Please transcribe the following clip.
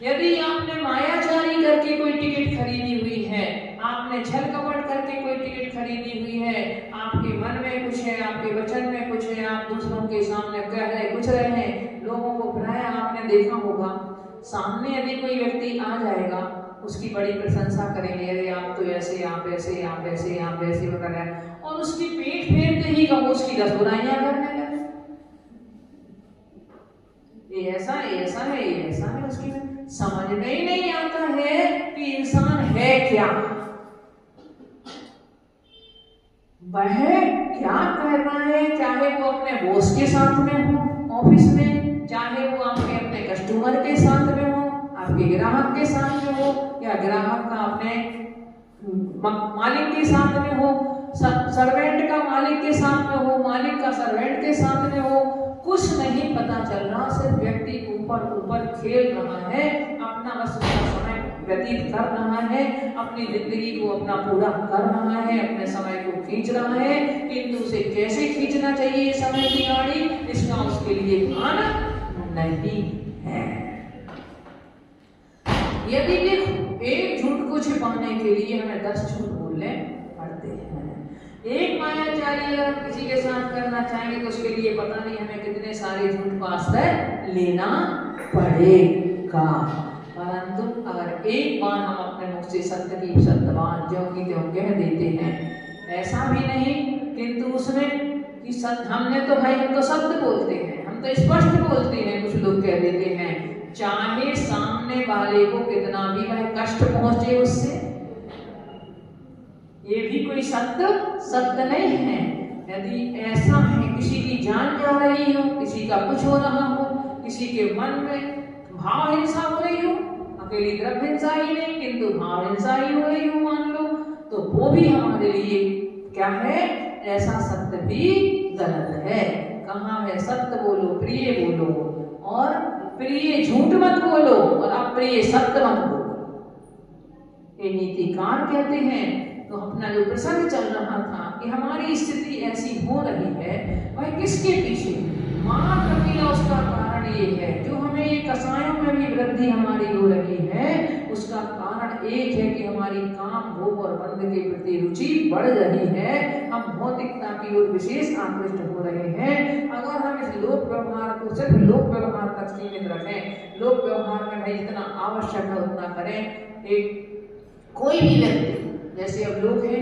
यदि आपने मायाजारी करके कोई टिकट खरीदी हुई है, आपने छल कपट करके कोई टिकट खरीदी हुई है, आपके मन में कुछ है, आपके वचन में कुछ है, आप दूसरों के सामने कह रहे कुछ रहे हैं, लोगों को प्राय आपने देखा होगा, सामने यदि कोई व्यक्ति आ जाएगा उसकी बड़ी प्रशंसा करेंगे, अरे आप तो ऐसे, आप ऐसे, आप ऐसे, आप ऐसे वगैरह, और उसकी पीठ फेरते ही कहो उसकी 10 बुराइयां करने लगे। ये ऐसा है, ये ऐसा है, ये ऐसा है, उसकी समझ में ही नहीं आता है कि इंसान है क्या, वह क्या कर रहा है। चाहे वो अपने बॉस के साथ में हो ऑफिस में, चाहे वो आपके अपने कस्टमर के साथ में हो, आपके ग्राहक के साथ में हो, या ग्राहक का अपने मालिक के साथ में हो, सर्वेंट का मालिक के साथ में हो, मालिक का सर्वेंट के साथ में हो, कुछ नहीं पता चल रहा, सिर्फ व्यक्ति ऊपर ऊपर खेल रहा है, अपना बस समय व्यतीत कर रहा है, अपनी जिंदगी को अपना पूरा कर रहा है, अपने समय को खींच रहा है, किंतु उसे कैसे खींचना चाहिए समय की गाड़ी, इसका उसके लिए भान नहीं है। यदि देखो एक झूठ को छिपाने के लिए हमें 10 झूठ बोलने पड़ते हैं। एक मायाजारी अगर किसी के साथ करना चाहेंगे तो उसके लिए पता नहीं हमें कितने सारे झूठ का आश्रय लेना पड़ेगा, परंतु अगर एक बार हम अपने मुख से सत्य की सत्यवान ज्यों की त्यों कह देते हैं, ऐसा भी नहीं किंतु उसमें कि हमने तो भाई हम तो सत्य बोलते हैं, हम तो स्पष्ट बोलते हैं, कुछ लोग कह देते हैं चाहे सामने वाले को कितना भी वह कष्ट पहुंचे उससे, ये भी कोई सत्य नहीं है। यदि ऐसा है किसी की जान जा रही हो, किसी का कुछ हो रहा हो, किसी के मन में भाव हिंसा हो रही हो, अकेली तरफ हिंसा ही नहीं किंतु भाव हिंसा ही हो रही हो मान लो, तो वो भी हमारे लिए क्या है, ऐसा सत्य भी गलत है। कहाँ है सत्य बोलो, प्रिय बोलो, और प्रिय झूठ मत बोलो, और अप्रिय सत्य मत बोलो, ये नीतिकार कहते हैं। तो अपना जो प्रसंग चल रहा था कि हमारी स्थिति ऐसी हो रही है, वह किसके पीछे, मात्र पीला उसका कारण ये है, जो हमें ये कसायों में भी वृद्धि हमारी हो रही है, उसका कारण एक है कि हमारी काम भोग और बंध के प्रति रुचि बढ़ रही है, हम भौतिकता की ओर विशेष आकृष्ट हो रहे हैं। अगर हम इस लोक व्यवहार को सिर्फ लोक व्यवहार तक सीमित रखें, लोक व्यवहार में भाई जितना आवश्यक है उतना करें, एक कोई भी व्यक्ति, जैसे अब लोग हैं